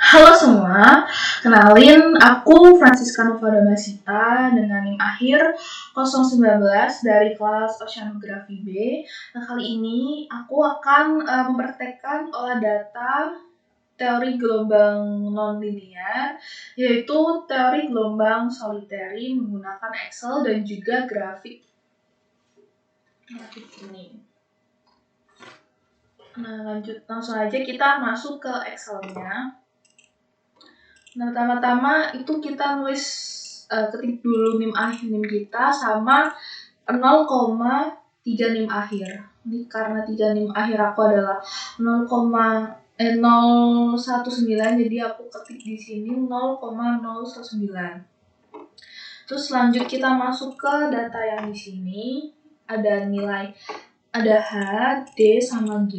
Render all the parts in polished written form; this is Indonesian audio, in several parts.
Halo semua, kenalin aku Francisca Nova Damasita dengan NIM akhir 019 dari kelas Oceanografi B. Nah, kali ini aku akan mempraktekkan olah data teori gelombang nonlinear, yaitu teori gelombang solitary menggunakan Excel dan juga grafik ini. Nah, langsung aja kita masuk ke Excel-nya. Nah, pertama-tama itu kita nulis ketik dulu NIM akhir NIM kita sama 0,3 NIM akhir. Ini karena 3 NIM akhir aku adalah 0,019, jadi aku ketik di sini 0,019. Terus lanjut kita masuk ke data yang di sini. Ada nilai, ada H, D, sama G.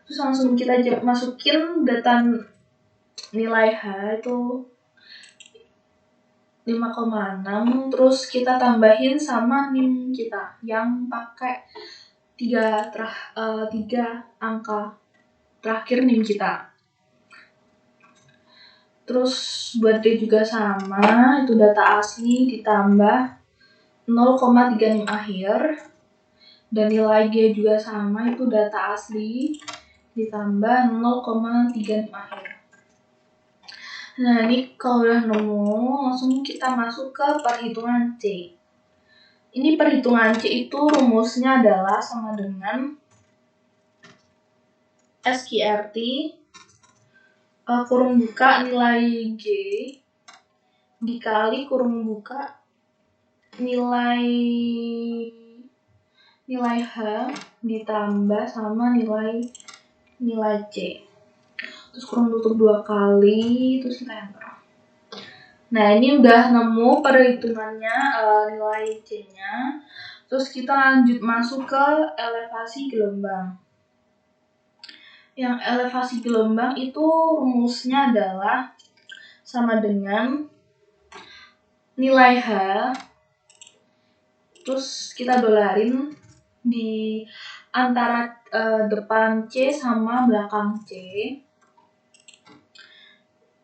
Terus langsung kita masukin data nilai H itu 5,6, terus kita tambahin sama NIM kita yang pakai 3 angka terakhir NIM kita. Terus buat D juga sama, itu data asli ditambah 0,3 NIM akhir, dan nilai G juga sama, itu data asli ditambah 0,3 NIM akhir. Nah, ini kalau udah nemu, langsung kita masuk ke perhitungan C. Ini perhitungan C itu rumusnya adalah sama dengan SQRT kurung buka nilai G dikali kurung buka nilai H ditambah sama nilai C. Terus kurung tutup 2 kali, terus kita enter. Nah, ini udah nemu perhitungannya, nilai C-nya. Terus kita lanjut masuk ke elevasi gelombang. Yang elevasi gelombang itu rumusnya adalah sama dengan nilai H, terus kita dolarin di antara depan C sama belakang C,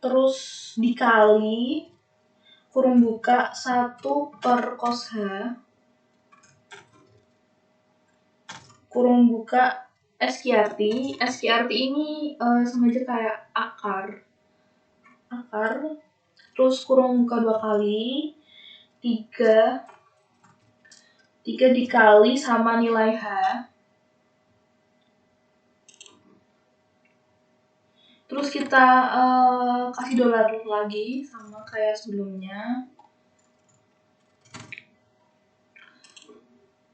terus dikali kurung buka 1 per cos H kurung buka SQRT. SQRT ini sama aja kayak akar, terus kurung buka 2 kali 3 dikali sama nilai H, terus kita kasih dolar lagi sama kayak sebelumnya.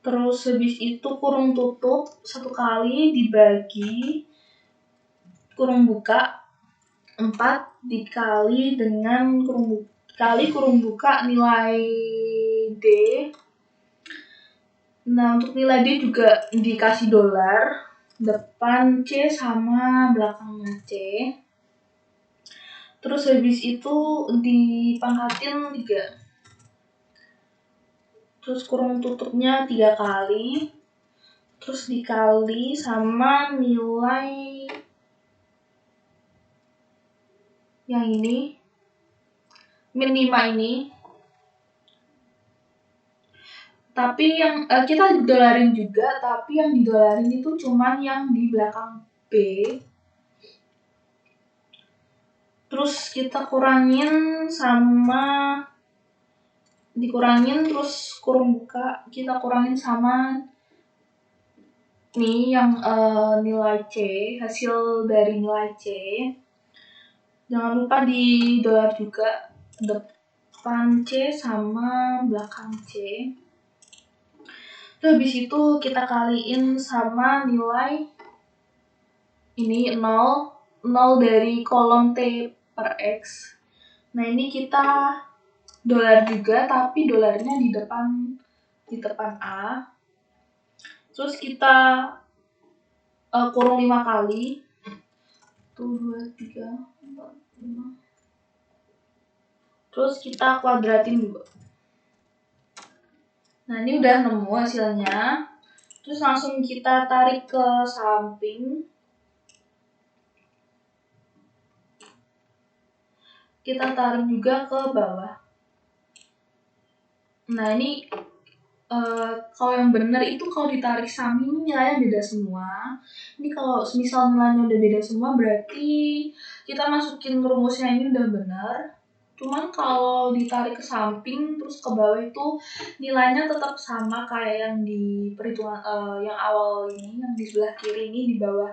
Terus habis itu kurung tutup 1 kali dibagi kurung buka 4 dikali dengan kurung buka nilai D. Nah, untuk nilai D juga dikasih dolar depan C sama belakangnya C. Terus habis itu dipangkatin 3. Terus kurung tutupnya 3 kali. Terus dikali sama nilai yang ini, min 5 ini. Tapi yang kita didolarin juga, tapi yang didolarin itu cuman yang di belakang B. Terus kita kurangin terus kurung buka kita kurangin sama nih yang nilai C, hasil dari nilai C. Jangan lupa di dolar juga depan C sama belakang C. Terus habis itu kita kaliin sama nilai ini 0 dari kolom T per X. Nah, ini kita dolar juga, tapi dolarnya di depan A. Terus kita kurung 5 kali. 1, 2, 3, 4, 5. Terus kita kuadratin dulu. Nah, ini udah nemu hasilnya. Terus langsung kita tarik ke samping. kita tarik juga ke bawah. Nah ini kalau yang benar itu kalau ditarik samping ini nilainya beda semua. Ini kalau misal nilainya udah beda semua berarti kita masukin rumusnya ini udah benar. Cuman kalau ditarik ke samping terus ke bawah itu nilainya tetap sama kayak yang di perhitungan yang awal ini, yang di sebelah kiri ini di bawah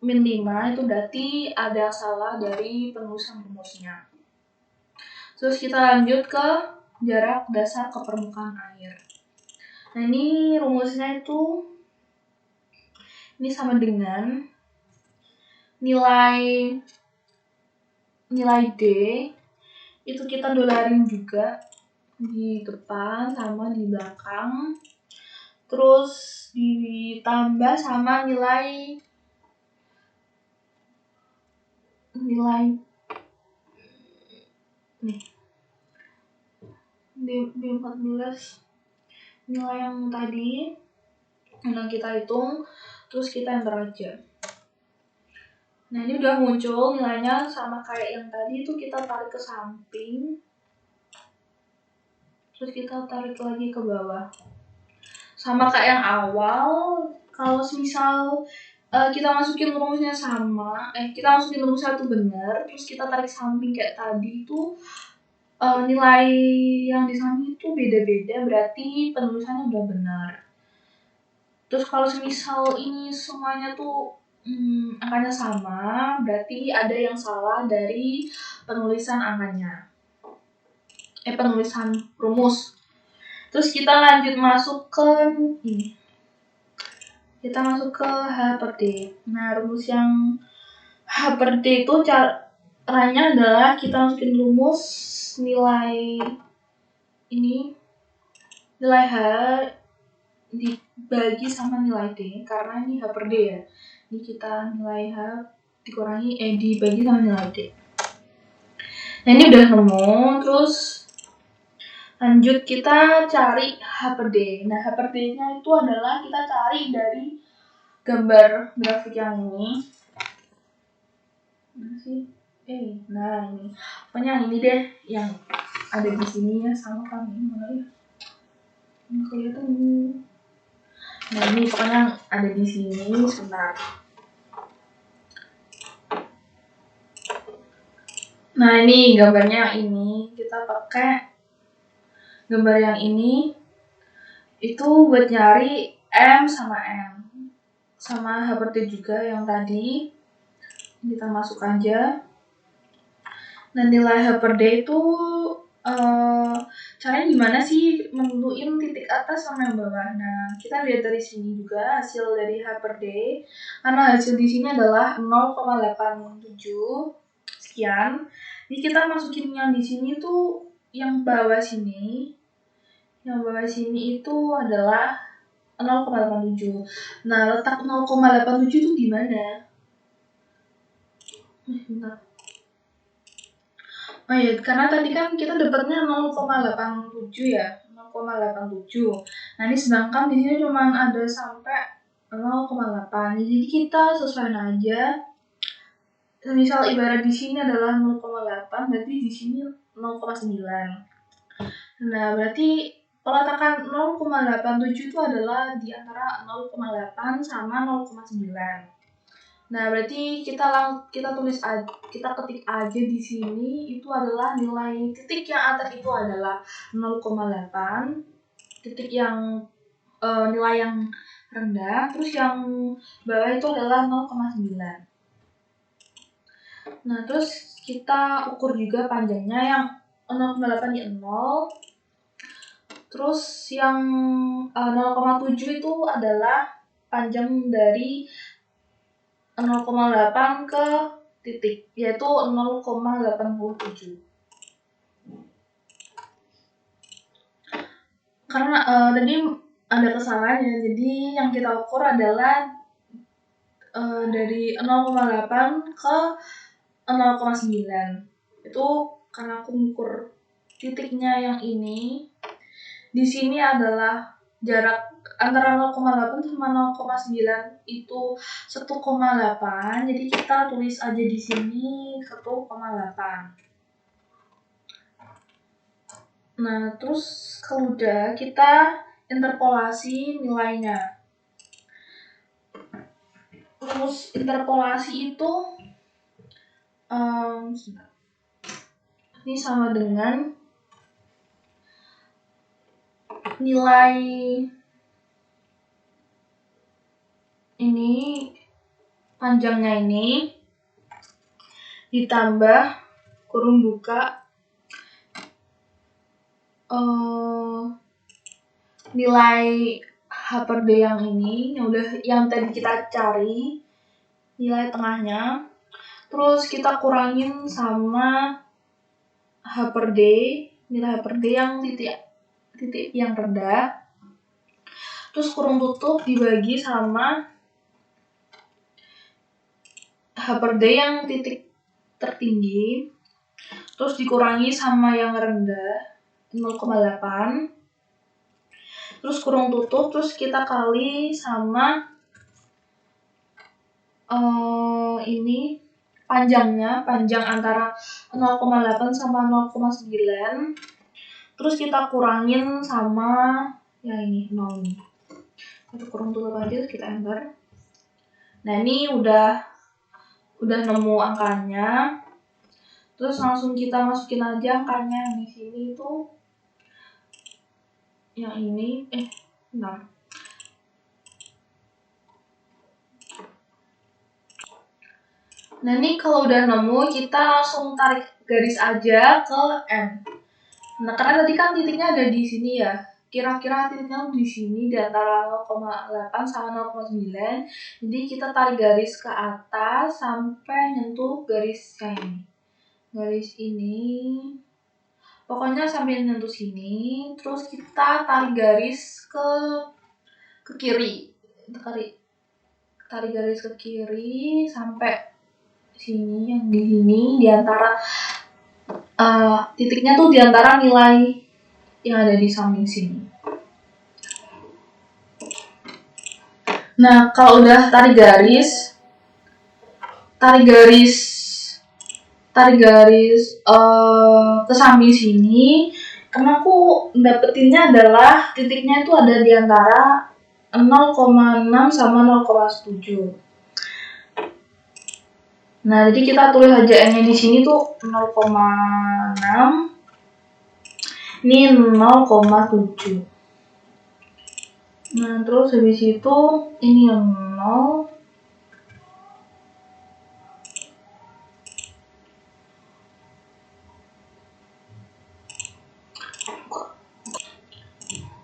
min 5 itu berarti ada salah dari penulisan rumusnya. Terus kita lanjut ke jarak dasar ke permukaan air. Nah ini rumusnya itu ini sama dengan nilai D itu kita dolarin juga di depan sama di belakang, terus ditambah sama nilai nih D14 nilai yang tadi yang kita hitung, terus kita enter aja. Nah ini udah muncul nilainya sama kayak yang tadi, itu kita tarik ke samping terus kita tarik lagi ke bawah sama kayak yang awal. Kalau misal kita masukin rumusnya sama, kita masukin rumus satu benar, terus kita tarik samping kayak tadi itu nilai yang di samping itu beda-beda, berarti penulisannya udah benar. Terus kalau misal ini semuanya tuh angkanya sama, berarti ada yang salah dari penulisan angkanya, penulisan rumus. Terus kita lanjut masuk ke ini. Kita masuk ke H per D. Nah, rumus yang H per D itu caranya adalah kita masukin rumus nilai ini, nilai H dibagi sama nilai D, karena ini H per D ya. Ini kita nilai H dibagi sama nilai D. Nah, ini udah nemu, terus lanjut kita cari H per D. Nah, H per D-nya itu adalah kita cari dari gambar grafik yang ini. Nah ini. Pokoknya yang ini deh, yang ada di sini ya, sama kami. Mana ya? Ini kelihatan. Nah, ini pokoknya ada di sini, sebentar. Nah, ini gambarnya yang ini. Kita pakai gambar yang ini itu buat nyari M sama N. Sama H per D juga yang tadi. Kita masuk aja. Nah, nilai H per D itu caranya gimana sih menentuin titik atas sama yang bawah? Nah, kita lihat dari sini juga hasil dari H per D. Karena hasil di sini adalah 0,87 sekian. Jadi kita masukin yang di sini tuh yang bawah sini. Yang bawah sini itu adalah 0,87. Nah, letak 0,87 itu di mana? Bentar. Oh iya, karena tadi kan kita dapatnya 0,87 ya, 0,87. Nah ini sedangkan di sini cuma ada sampai 0,8. Jadi kita sesuaiin aja. Misal ibarat di sini adalah 0,8, berarti di sini 0,9. Nah berarti peletakan 0,87 itu adalah di antara 0,8 sama 0,9. Nah, berarti kita tulis kita ketik aja di sini itu adalah nilai titik yang atas itu adalah 0,8, titik yang nilai yang rendah, terus yang bawah itu adalah 0,9. Nah, terus kita ukur juga panjangnya yang 0,8 ya 0. Terus yang 0,7 itu adalah panjang dari 0,8 ke titik, yaitu 0,87. Karena tadi ada kesalahan ya, jadi yang kita ukur adalah dari 0,8 ke 0,9. Itu karena aku ukur titiknya yang ini. Di sini adalah jarak antara 0,8 sama 0,9 itu 1,8. Jadi kita tulis aja di sini 1,8. Nah, terus kalau udah, kita interpolasi nilainya. Terus interpolasi itu ini sama dengan nilai ini, panjangnya ini ditambah kurung buka nilai H per D yang ini, yang tadi kita cari nilai tengahnya, terus kita kurangin sama H per D, nilai H per D yang titik yang rendah, terus kurung tutup dibagi sama H per D yang titik tertinggi, terus dikurangi sama yang rendah 0,8, terus kurung tutup, terus kita kali sama ini panjang antara 0,8 sama 0,9, terus kita kurangin sama yang ini 0 nih. Kita kurung tutup aja, terus kita enter. Nah, ini udah nemu angkanya, terus langsung kita masukin aja angkanya yang di sini itu, yang ini, bentar. Nah, ini kalau udah nemu, kita langsung tarik garis aja ke M. Nah, karena tadi kan titiknya ada di sini ya, kira-kira titiknya di sini di antara 0,8 sama 0,9. Jadi kita tarik garis ke atas sampai nyentuh garis yang ini. Garis ini. Pokoknya sampai nyentuh sini, terus kita tarik garis ke kiri. Tarik garis ke kiri sampai sini, yang di sini di antara titiknya tuh di antara nilai yang ada di samping sini. Nah, kalau udah tarik garis ke samping sini, karena aku dapetinnya adalah titiknya itu ada di antara 0,6 sama 0,7. Nah, jadi kita tulis aja N-nya di sini tuh 0,6. Ini 0,7. Nah, terus habis itu ini yang 0.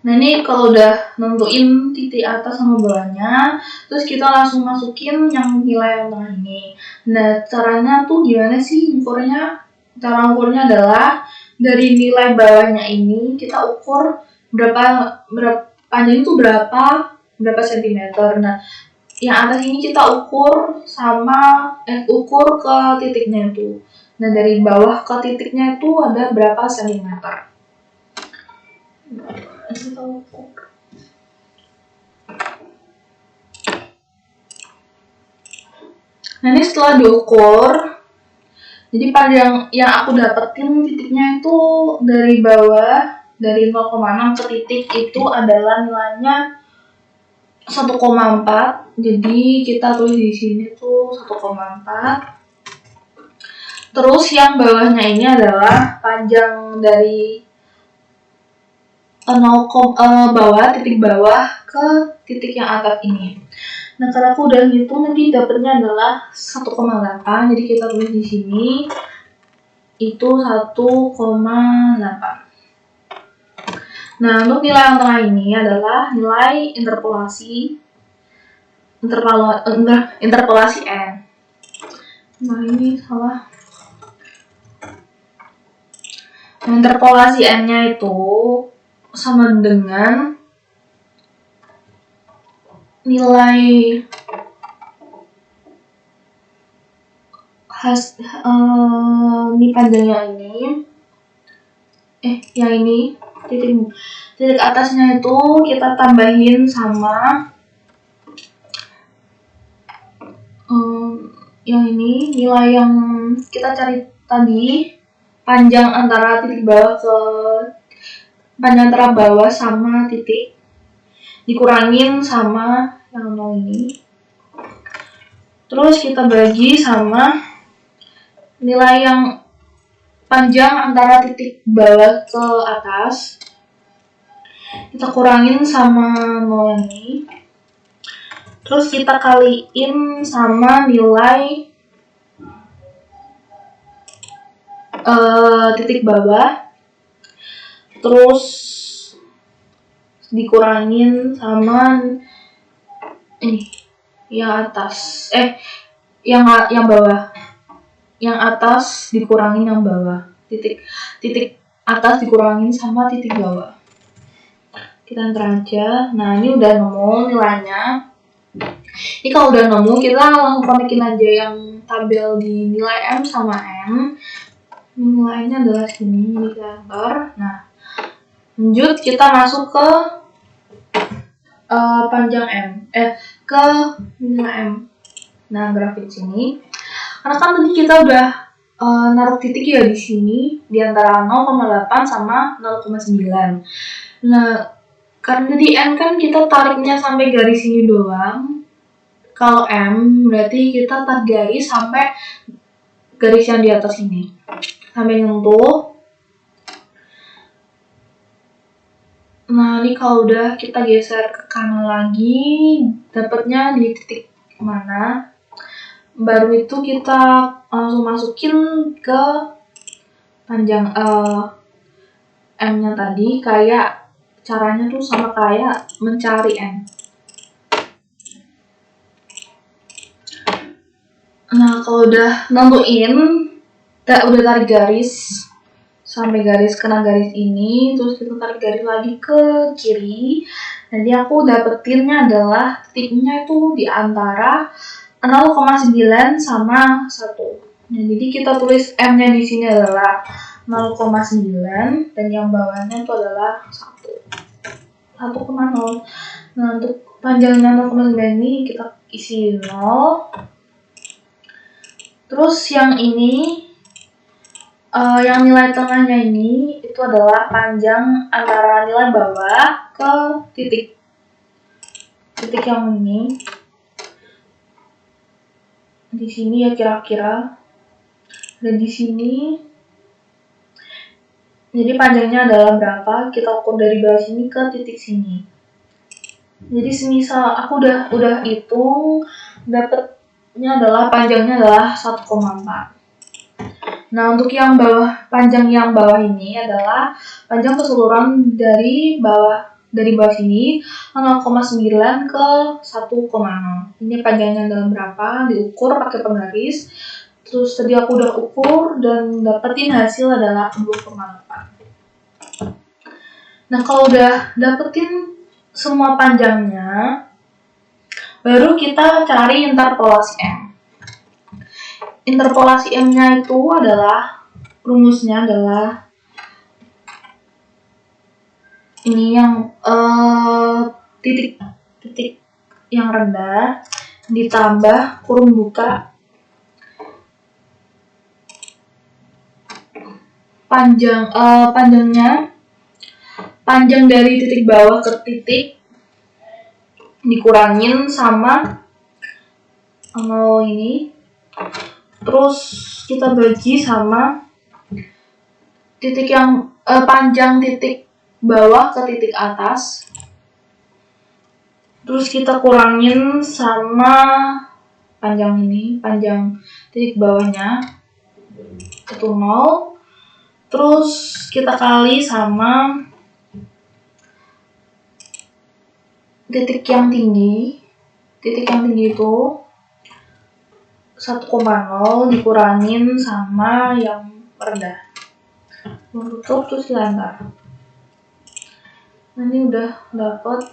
Nah, ini kalau udah nentuin titik atas sama bawahnya, terus kita langsung masukin yang nilai yang tengah ini. Nah, caranya tuh gimana sih ukurnya? Cara ukurnya adalah dari nilai bawahnya ini kita ukur berapa panjang itu berapa sentimeter. Nah, yang atas ini kita ukur ukur ke titiknya itu. Nah, dari bawah ke titiknya itu ada berapa sentimeter. Nah, ini setelah diukur, jadi panjang yang aku dapetin titiknya itu dari bawah, dari 0,6 ke titik itu adalah nilainya 1,4. Jadi kita tulis di sini tuh 1,4. Terus yang bawahnya ini adalah panjang dari titik bawah ke titik yang atas ini. Nah, kalau aku udah ngitung nanti dapatnya adalah 1,8. Jadi kita tulis di sini itu 1,8. Nah, untuk nilai yang tengah ini adalah nilai interpolasi N. Nah, ini salah. Nah, interpolasi N-nya itu sama dengan nilai ini panjangnya ini, yang ini titik atasnya itu kita tambahin sama yang ini, nilai yang kita cari tadi, panjang antara titik bawah ke panjang antara bawah sama titik dikurangin sama yang 0 ini. Terus kita bagi sama nilai yang panjang antara titik bawah ke atas. Kita kurangin sama 0 ini. Terus kita kaliin sama nilai titik bawah. Terus dikurangin sama ini yang atas, yang bawah, yang atas dikurangin yang bawah, titik atas dikurangin sama titik bawah. Kita enter aja. Nah, ini udah nemu nilainya. Ini kalau udah nemu, kita langsung konekin aja yang tabel di nilai M sama N. Nilainya adalah sini, kita enter. Nah, lanjut kita masuk ke panjang M, ke nilai M. Nah, grafik sini. Karena kan tadi kita udah naruh titik ya di sini di antara 0,8 sama 0,9. Nah, karena di N kan kita tariknya sampai garis ini doang. Kalau M berarti kita tarik garis sampai garis yang di atas ini. Sampai nyentuh. Nah, ini kalau udah kita geser ke kanan lagi, dapatnya di titik mana. Baru itu kita langsung masukin ke panjang M-nya tadi. Kayak caranya tuh sama kayak mencari M. Nah, kalau udah nentuin, udah tarik garis sampai garis kena garis ini, terus kita tarik garis lagi ke kiri. Nanti aku dapetinnya adalah titiknya itu di antara 0,9 sama 1. Nah, jadi kita tulis M-nya di sini adalah 0,9 dan yang bawahnya itu adalah 1,0. Nah, untuk panjangnya 0,9 ini kita isi 0. Terus yang ini yang nilai tengahnya ini itu adalah panjang antara nilai bawah ke titik yang ini. Di sini ya kira-kira. Dan di sini. Jadi panjangnya adalah berapa? Kita ukur dari bawah sini ke titik sini. Jadi semisal aku udah hitung, dapatnya adalah panjangnya adalah 1,4. Nah, untuk yang bawah, panjang yang bawah ini adalah panjang keseluruhan dari bawah sini 0,9 ke 1,0. Ini panjangnya adalah berapa? Diukur pakai penggaris. Terus tadi aku udah ukur dan dapetin hasil adalah 2,8. Nah, kalau udah dapetin semua panjangnya, baru kita cari interpolasi M. Interpolasi M-nya itu adalah, rumusnya adalah ini yang titik yang rendah ditambah kurung buka panjang dari titik bawah ke titik dikurangin sama ini. Terus kita bagi sama titik yang panjang titik bawah ke titik atas. Terus kita kurangin sama panjang titik bawahnya itu 0. Terus kita kali sama titik yang tinggi itu 1,0 dikurangin sama yang rendah. Tutup terus dilempar. Nah, ini udah dapat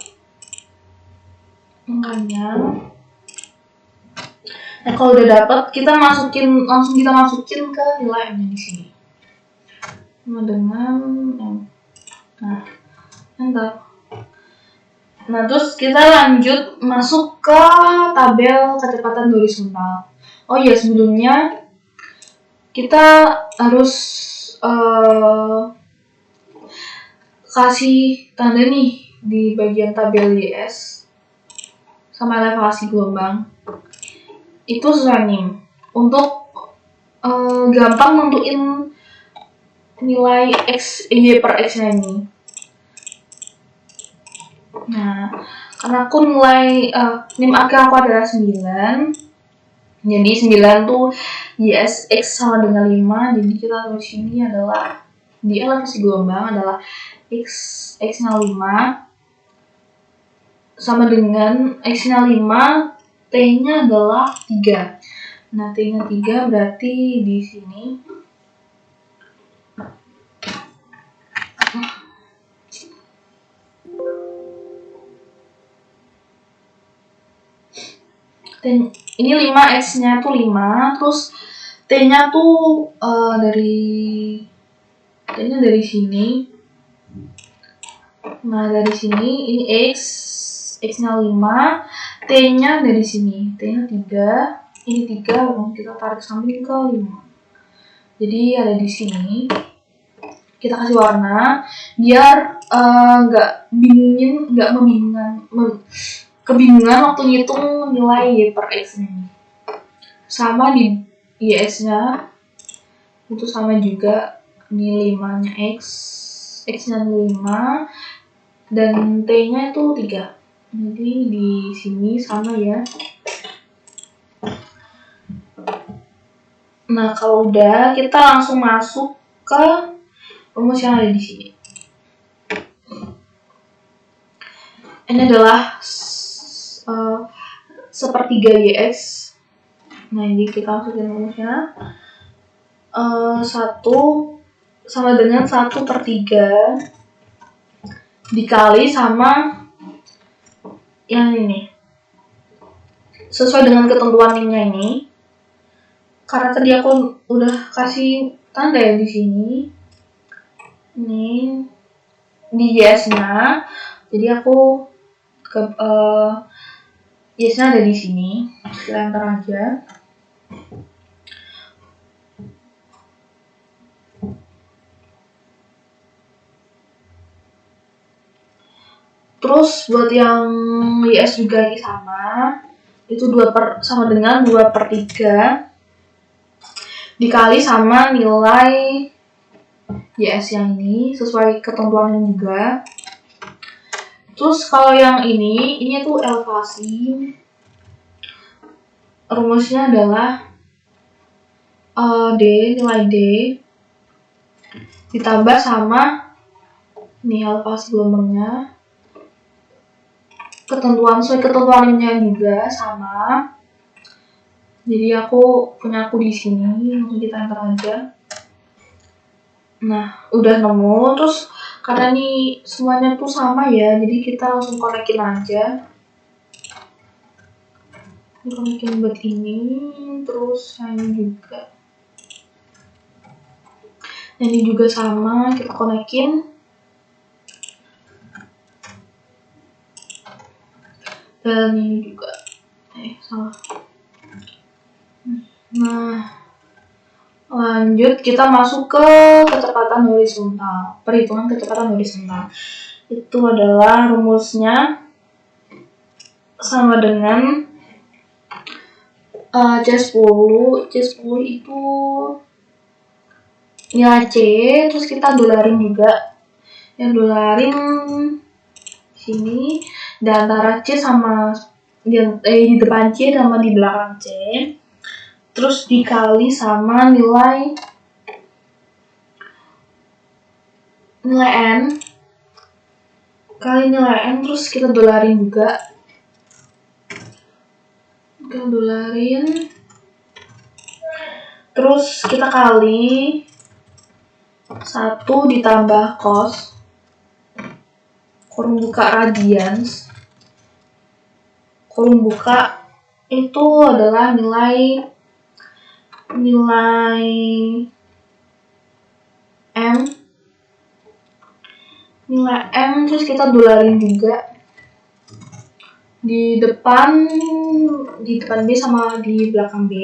angkanya. Nah, kalau udah dapat, langsung kita masukin ke nilai M-nya di sini. Dengan nah, enter. Nah, terus kita lanjut masuk ke tabel kecepatan horizontal. Oh iya, sebelumnya kita harus kasih tanda nih di bagian tabel YS sama elevasi gelombang itu sesuai NIM untuk gampang nentuin nilai X, Y per X nya ini. Nah, karena aku nilai NIM akhir aku adalah 9, jadi 9 tuh YS X sama dengan 5, jadi kita tulis ini adalah di elevasi gelombang adalah X nya 5 sama dengan X nya 5, T nya adalah 3. Nah, T nya 3 berarti di sini ini 5, X nya tuh 5, terus T nya tuh T nya dari sini. Nah, dari sini ini X nya 5, T nya dari sini, T nya 3, ini 3, kita tarik samping ke 5. Jadi ada di sini. Kita kasih warna biar nggak kebingungan waktu ngitung nilai Y per X nya. Sama di YS nya itu sama juga, ini 5 nya X nya 5 dan T nya itu 3. Jadi di sini sama ya. Nah, kalau udah, kita langsung masuk ke rumus yang ada di sini. Ini adalah sepertiga YX. Nah, ini kita masukin rumusnya. 1 sama dengan 1/3 dikali sama yang ini. Sesuai dengan ketentuan NIM-nya ini. Karena tadi aku udah kasih tanda ya di sini. Ini di YS-nya. Jadi aku YS-nya ada di sini. Kita enter aja. Terus buat yang YS juga ini sama. Itu sama dengan 2/3 dikali sama nilai YS yang ini sesuai ketentuannya juga. Terus kalau yang ini tuh elevasi. Rumusnya adalah nilai D ditambah sama nih elevasi gelombangnya. Sesuai ketentuannya juga sama. Jadi aku di sini, langsung kita enter aja. Nah, udah nemu. Terus karena nih semuanya tuh sama ya, jadi kita langsung konekin aja. Konekin buat ini, terus yang ini juga. Yang ini juga sama, kita konekin. Dan ini juga. Salah. Nah, lanjut kita masuk ke kecepatan horizontal. Perhitungan kecepatan horizontal. Itu adalah rumusnya sama dengan C10 itu nilai C, terus kita dolarin juga. Yang dolarin sini di antara C sama di depan C sama di belakang C. Terus dikali sama nilai N kali nilai N, terus kita dolarin juga. Kita dolarin, terus kita kali 1 ditambah cos kurung buka radians kurung buka itu adalah nilai M terus kita dolarin juga di depan B sama di belakang B,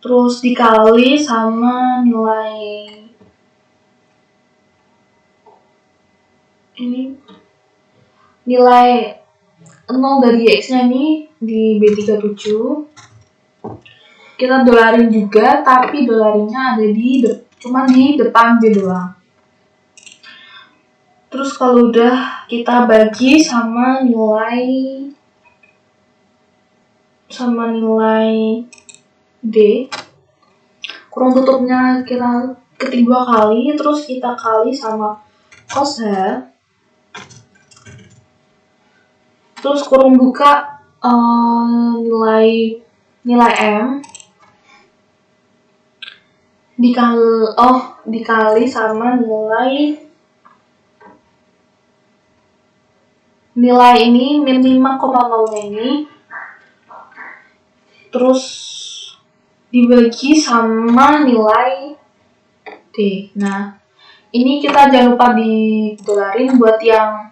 terus dikali sama nilai ini nilai 0 dari X-nya ini di B37. Kita dolarin juga, tapi dolarinnya ada cuma di depan B doang. Terus kalau udah kita bagi sama nilai D, kurung tutupnya kita ketik 2 kali, terus kita kali sama cos H, terus kurung buka nilai M dikali sama nilai ini min 5,0 ini, terus dibagi sama nilai D. Nah, ini kita jangan lupa didolarin. Buat yang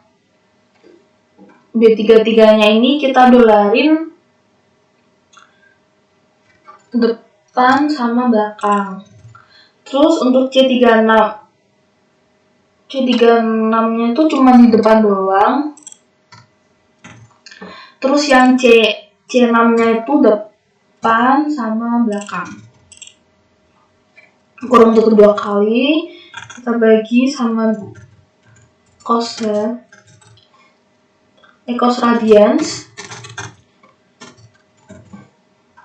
B33 nya ini kita dolarin depan sama belakang. Terus untuk C36 nya itu cuma di depan doang. Terus yang C6-nya itu depan sama belakang. Kurung tutup 2 kali, kita bagi sama cos radians.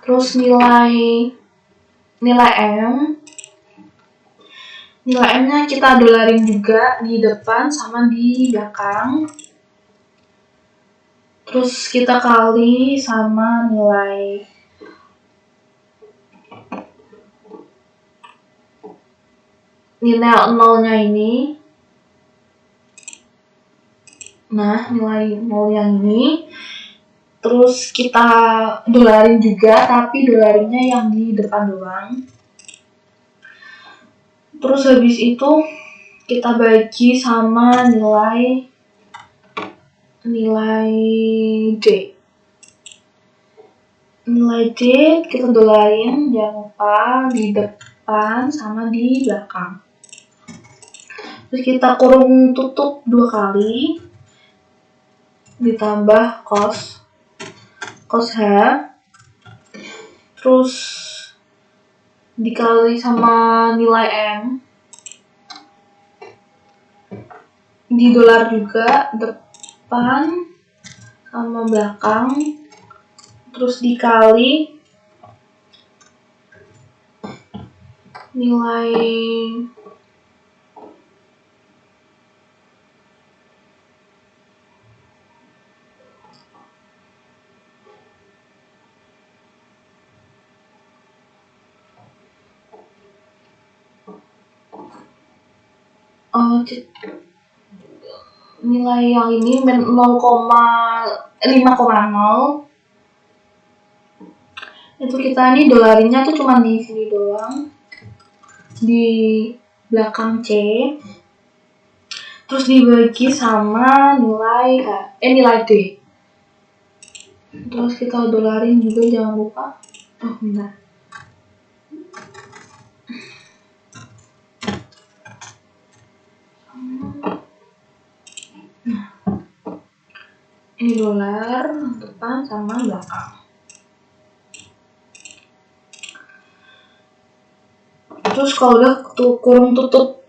Terus nilai M. Nilai M-nya kita dolarin juga di depan sama di belakang. Terus kita kali sama nilai nolnya ini. Nah, nilai 0 yang ini. Terus kita dolarin juga, tapi dolarinnya yang di depan doang. Terus habis itu kita bagi sama nilai D. Nilai D kita dolarin, jangan lupa di depan sama di belakang. Terus kita kurung tutup 2 kali, ditambah cos H, terus dikali sama nilai M, didolar juga depan sama belakang, terus dikali nilai nilai yang ini 5,0. Itu kita nih dolarinnya tuh cuma di sini doang, di belakang C. Terus dibagi sama nilai D. Terus kita dolarin juga, jangan lupa. Bentar. Nah, ini dolar depan sama belakang. Terus kalau udah kurung tutup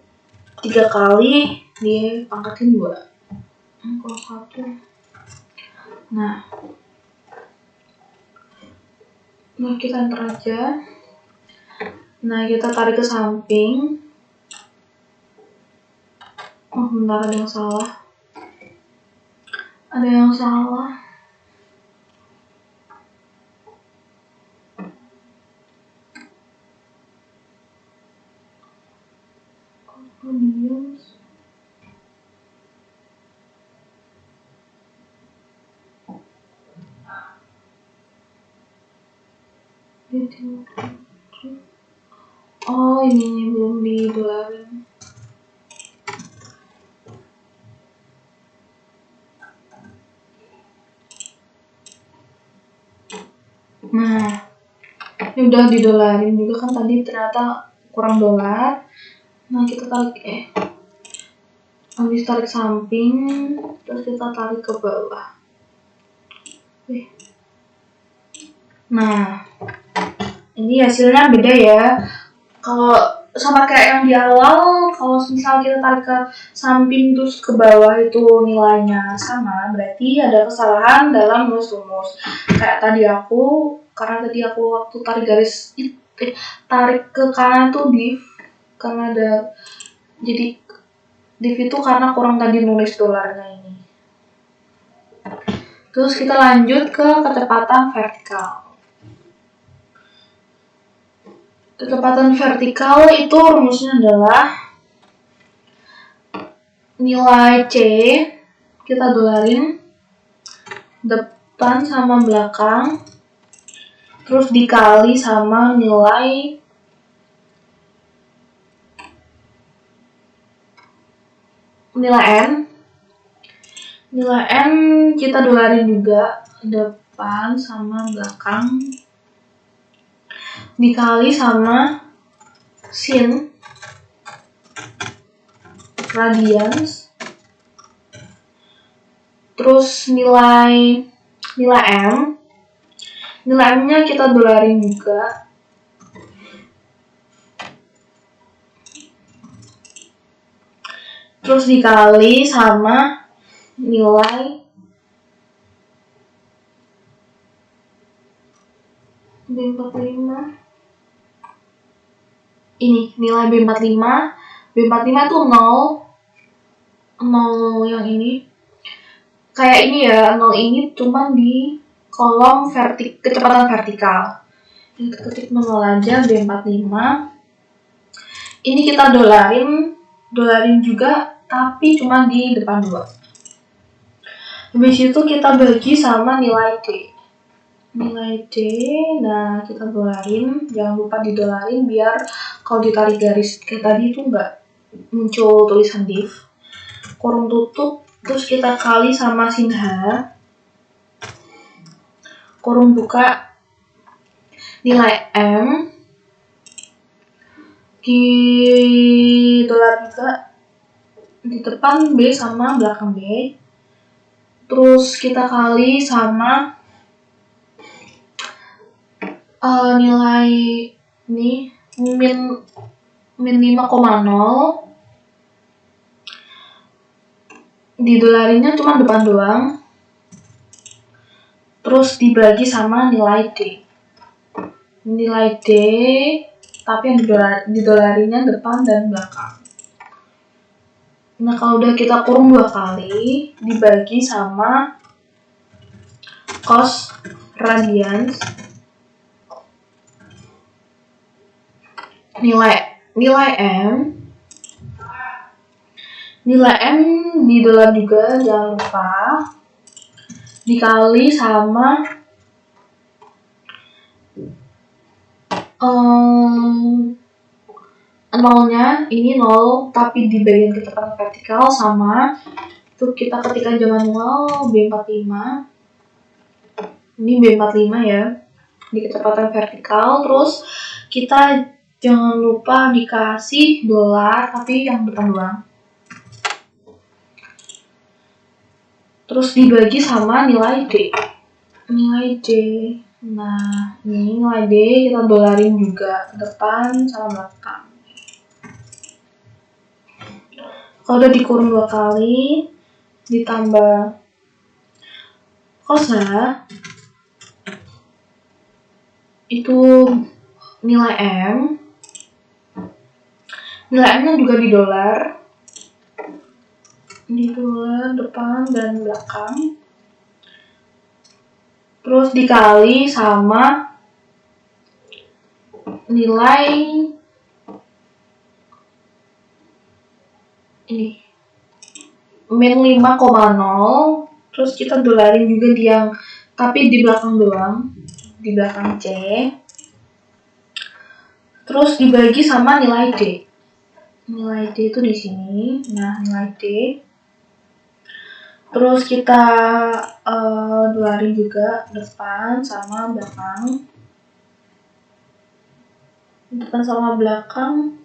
3 kali, dia pangkatin 2. Kalau 1. Nah, kita enter aja. Nah, kita tarik ke samping. Bentar, ada yang salah. Oh, ini belum didolarin. Nah, ini udah didolarin juga kan, tadi ternyata kurang dolar. Nah, kita tarik Habis tarik samping, terus kita tarik ke bawah. Nah, ini hasilnya beda ya. Kalau sama kayak yang di awal, kalau misal kita tarik ke samping terus ke bawah itu nilainya sama, berarti ada kesalahan dalam rumus. Kayak tadi karena tadi aku waktu tarik ke kanan tuh div, karena jadi div itu karena kurang tadi nulis dolarnya ini. Terus kita lanjut ke kecepatan vertikal. Kecepatan vertikal itu rumusnya adalah nilai C kita dolarin depan sama belakang, terus dikali sama nilai N. Nilai N kita dolarin juga depan sama belakang, dikali sama sin radians, terus nilai M. Nilai M-nya kita dolarin juga terus dikali sama nilai B45. Ini nilai B45. B45 tuh 0 yang ini. Kayak ini ya, 0 ini cuma di kolom kecepatan vertikal. Kita ketik 0 aja, B45. Ini kita dolarin juga, tapi cuma di depan 2. Habis itu kita bagi sama nilai D. Nilai D, nah kita dolarin, jangan lupa didolarin biar kalau ditarik garis kayak tadi itu nggak muncul tulisan div. Kurung tutup, terus kita kali sama sin H. Kurung buka, nilai M di dolar juga di depan B sama belakang B. Terus kita kali sama nilai ini min 5,0. Didolarinnya cuma depan doang. Terus dibagi sama nilai D. Nilai D tapi yang didolarinya depan dan belakang. Nah, kalau udah kita kurung 2 kali, dibagi sama cos radians. Nilai M. Nilai M di dolar juga, jangan lupa. Dikali sama nolnya, ini 0 tapi di bagian kecepatan vertikal sama itu kita ketik aja manual B45. Ini B45 ya, di kecepatan vertikal. Terus kita jangan lupa dikasih dolar tapi yang depan doang. Terus dibagi sama nilai D. Nilai D. Nah, ini nilai D kita dolarin juga depan sama belakang. Kalau udah dikurung 2 kali, ditambah cosnya, itu nilai M. Nilai M-nya juga di dolar. Di dolar depan dan belakang. Terus dikali sama nilai ini min 5,0. Terus kita dolarin juga tapi di belakang doang, di belakang C. Terus dibagi sama nilai D. Nilai D itu di sini. Nah, nilai D. Terus kita dolarin juga depan sama belakang. Depan sama belakang.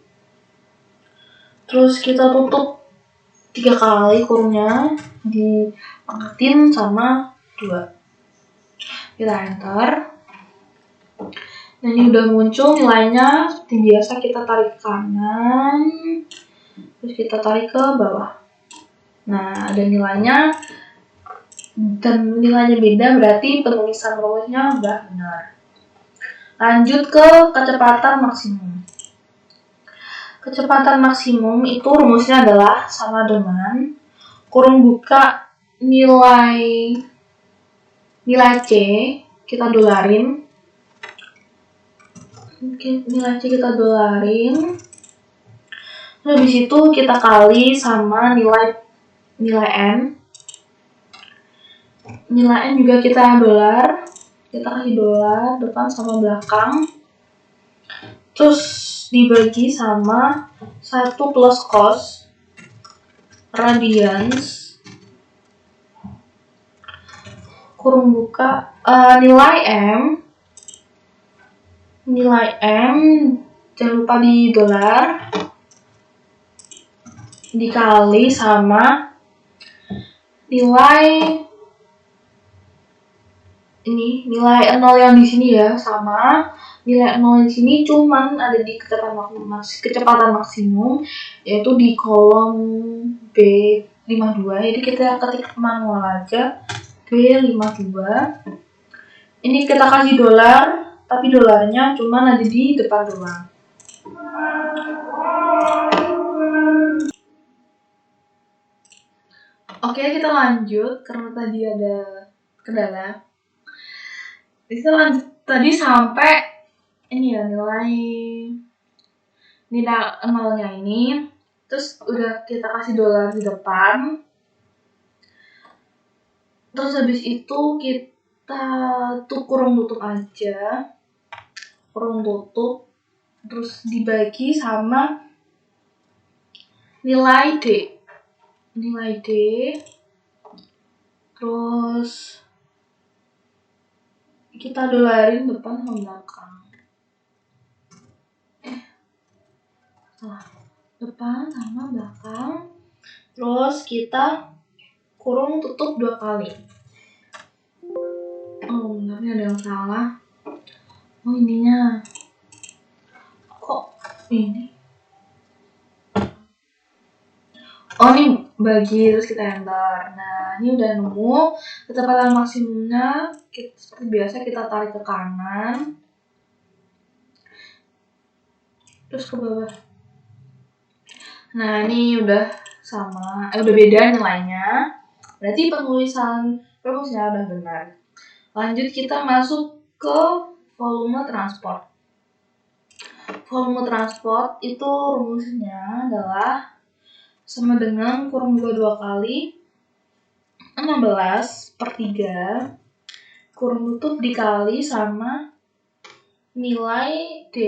Terus kita tutup 3 kali kurungnya diangkatin sama 2. Kita enter. Nah, ini udah muncul nilainya. Seperti biasa kita tarik ke kanan, terus kita tarik ke bawah. Nah, ada nilainya, dan nilainya beda, berarti penulisan rumusnya udah benar. Lanjut ke kecepatan maksimum. Kecepatan maksimum itu rumusnya adalah sama dengan kurung buka nilai C kita dolarin. Nilai C kita dolarin. Habis itu kita kali sama nilai N. Nilai N juga kita dolar. Kita kasih dolar depan sama belakang. Terus dibagi sama 1 plus cos radians kurung buka nilai M jangan lupa di dolar dikali sama nilai 0 yang di sini ya, sama nilai 0 di sini cuman ada di kecepatan maksimum, yaitu di kolom B52. Jadi kita ketik manual aja B52. Ini kita kasih dolar, tapi dolarnya cuman ada di depan doang. Oke, kita lanjut karena tadi ada kendala. Kita lanjut tadi sampai ini ya, nilai 0-nya ini. Terus udah kita kasih dolar di depan. Terus habis itu kita kurung tutup aja. Kurung tutup. Terus dibagi sama nilai D. Nilai D. Terus kita dolarin depan sama belakang. Depan sama belakang. Terus kita kurung tutup 2 kali. Oh, benar, ini ada yang salah. Oh, ininya kok ini? Oh, ini bagi, terus kita enter. Nah, ini udah nemu kecepatan maksimumnya. Seperti biasa kita tarik ke kanan, terus ke bawah. Nah, ini udah sama, udah beda nilainya. Berarti penulisan rumusnya udah benar. Lanjut kita masuk ke volume transport. Volume transport itu rumusnya adalah sama dengan kurung 2 kali 16/3 kurung tutup dikali sama nilai D.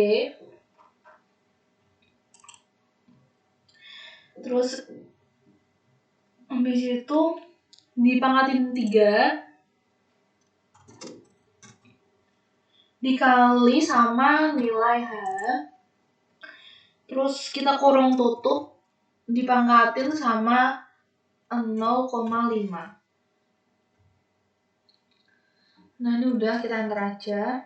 Terus habis itu dipangkatin 3 dikali sama nilai H. Terus kita kurung tutup dipangkatin sama 0,5. Nah, ini udah, kita enter aja.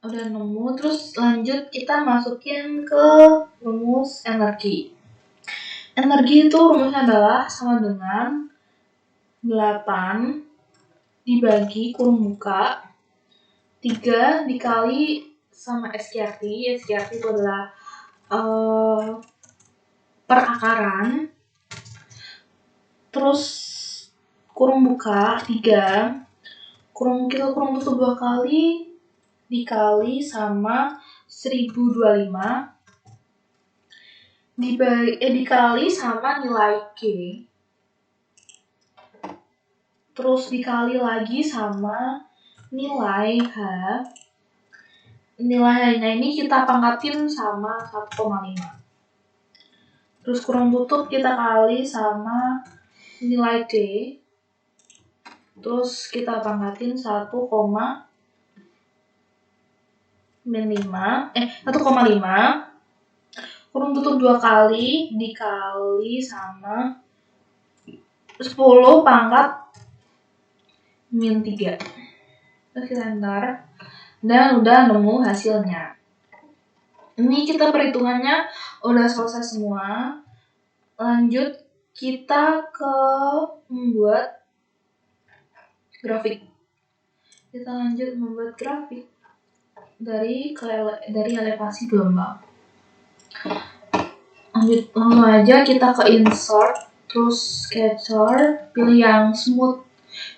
Udah nemu. Terus lanjut kita masukin ke rumus energi. Energi itu rumusnya adalah sama dengan 8 dibagi kurung buka 3 dikali sama SKRT. SKRT itu adalah perakaran. Terus kurung buka 3 kita kurung tutup 2 kali dikali sama 1025 dikali sama nilai G. Terus dikali lagi sama nilai H. Nilai H-nya ini kita pangkatin sama 1,5. Terus kurung tutup kita kali sama nilai D. Terus kita pangkatin 1,5. kurung tutup 2 kali dikali sama 10 pangkat min 3. Terus kita enter dan udah nemu hasilnya. Ini kita perhitungannya udah selesai semua. Lanjut kita ke membuat grafik. Kita lanjut membuat grafik dari elevasi gelombang. Langsung aja kita ke insert, terus sketcher, pilih yang smooth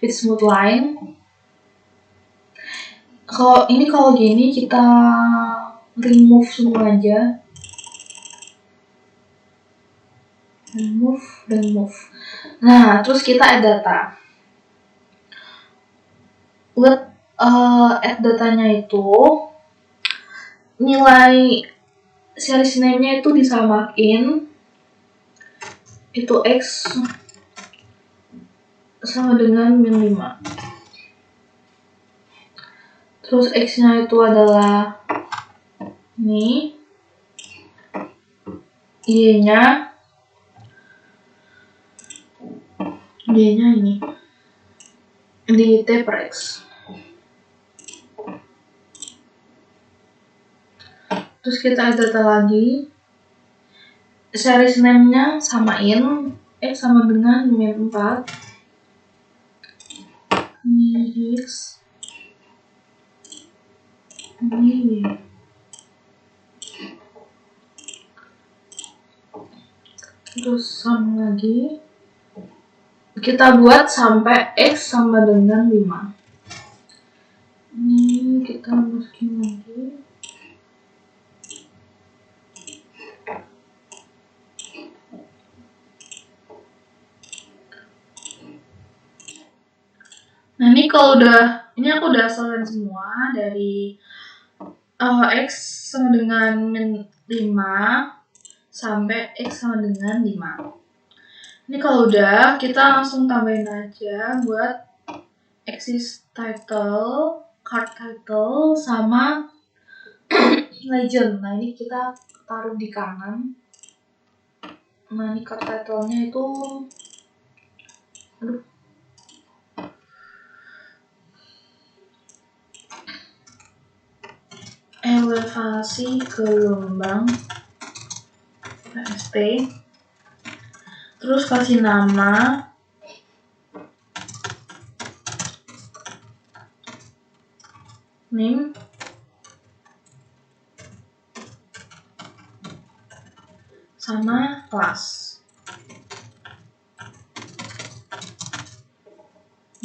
with smooth line. Kalau gini kita remove semua aja, remove. Nah, terus kita add data. Buat add datanya itu nilai series name-nya itu disamain, itu X sama dengan min 5. Terus X-nya itu adalah ini, Y-nya ini di T per X. Terus kita data lagi, series name-nya samain, X sama dengan min 4, ini X, ini Y. Terus sama lagi, kita buat sampai X sama dengan 5. Ini kita masukin lagi. Nah, ini aku udah selesai semua dari X sama dengan min 5 sampai X sama dengan 5. Ini kalau udah, kita langsung tambahin aja buat axis title, card title, sama legend. Nah, ini kita taruh di kanan. Nah, ini card title-nya itu elevasi gelombang PST, terus kasih nama name sama kelas.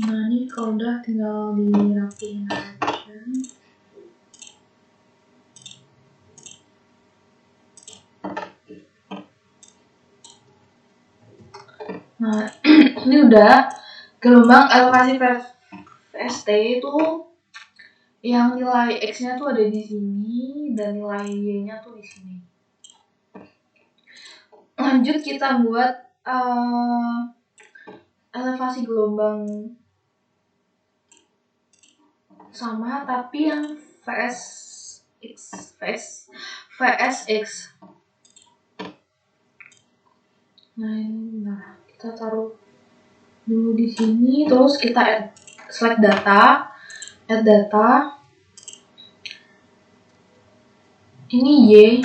Nah, ini kalau udah tinggal dirapiin aja. Nah, ini udah gelombang elevasi PST itu yang nilai X-nya tuh ada di sini dan nilai Y-nya tuh di sini. Lanjut kita buat elevasi gelombang sama tapi yang VSX. Nah, kita taruh dulu di sini, terus kita select data, add data. Ini Y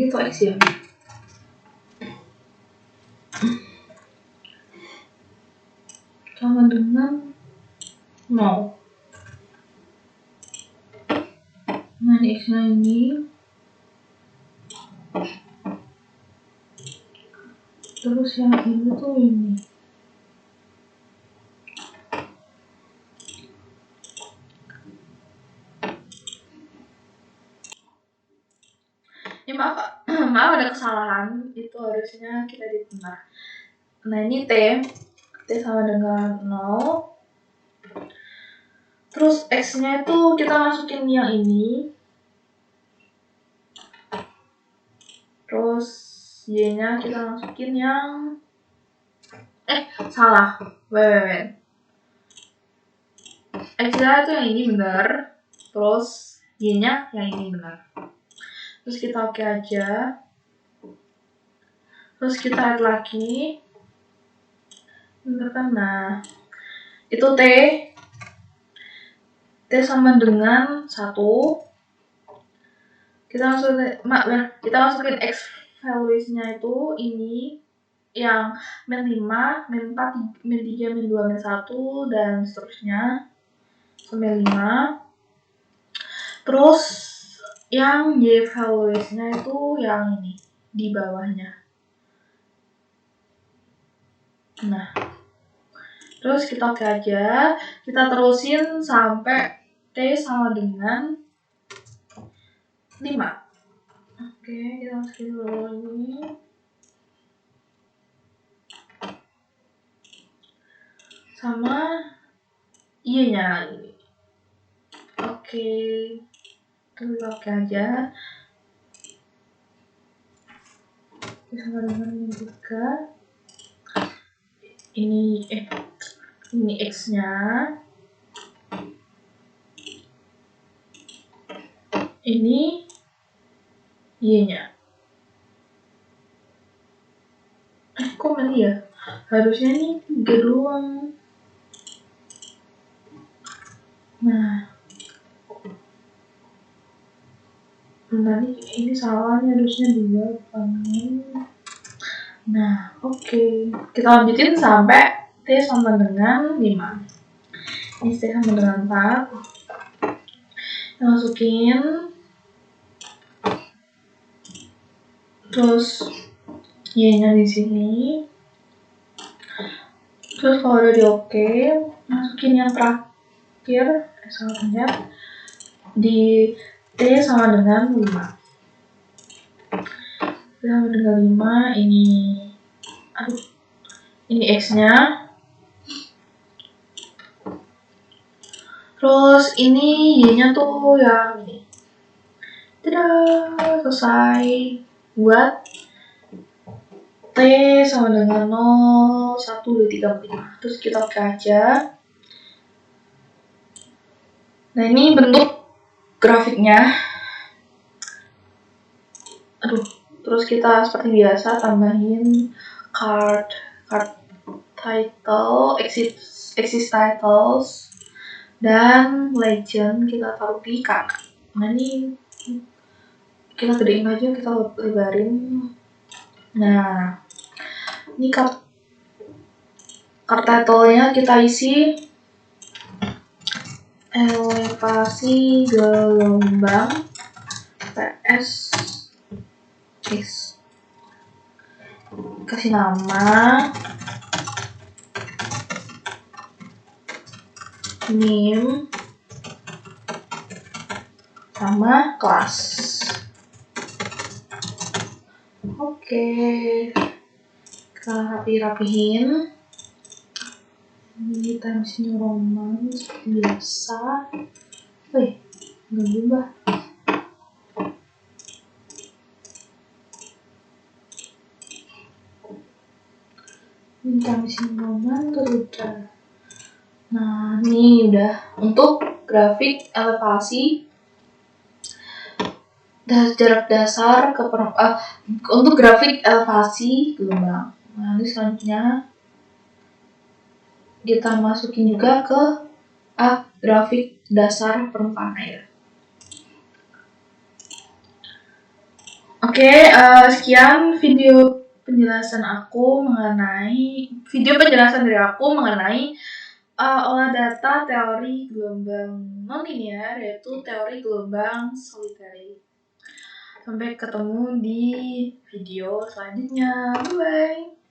atau X ya? Sama dengan 0. Nah, ini X-nya ini. Terus yang ini tuh ini. Ini maaf ada kesalahan, itu harusnya kita di tengah. Nah, ini T sama dengan 0. Terus X-nya itu kita masukin yang ini. Terus Y-nya kita masukin yang salah. Wait. X-nya itu yang ini benar. Terus Y-nya yang ini benar. Terus kita oke aja. Terus kita add lagi. Bentar kan, nah itu T sama dengan 1. Kita masukin X values-nya itu ini yang min 5, min 4, min 3, min 2, min 1 dan seterusnya sampai 5. Terus yang Y values-nya itu yang ini di bawahnya. Nah, terus kita oke aja, kita terusin sampai T sama dengan 5. Oke, kita masukin dulu ini. Sama Y-nya ini. Oke, terus oke aja. Sama dengan ini juga. Ini X-nya. Ini Y-nya. Kok mati ya? Harusnya ini 3 doang. Nah, nanti ini salahnya, harusnya 2 bukan. Nah, oke. Kita lanjutin sampai T sama dengan 5. Ini T sama dengan 4. Kita masukin. Terus Y-nya di sini. Terus kalau udah di oke, masukin yang terakhir di T sama dengan 5. T sama dengan 5, ini X-nya. Terus ini Y-nya tuh yang ini. Dadah, selesai. Buat T sama dengan 0, 1, 2, 3, 4, 5. Terus kita oke aja. Nah, ini bentuk grafiknya. Terus kita seperti biasa tambahin card title, exist titles, dan legend kita taruh di kanan. Nah, ini kita gedein aja, kita lebarin. Nah, ini card title-nya kita isi elevasi gelombang PS X. Kasih nama name sama kelas. Oke, kita rapihin. Ini Times New Roman seperti biasa. Nggak berubah. Ini Times New Roman udah. Nah, ini udah untuk grafik elevasi jarak dasar untuk grafik elevasi gelombang. Nah, ini selanjutnya kita masukin juga ke grafik dasar permukaan air. Oke, sekian video penjelasan dari aku mengenai olah data teori gelombang nonlinear, yaitu teori gelombang solitary. Sampai ketemu di video selanjutnya. Bye!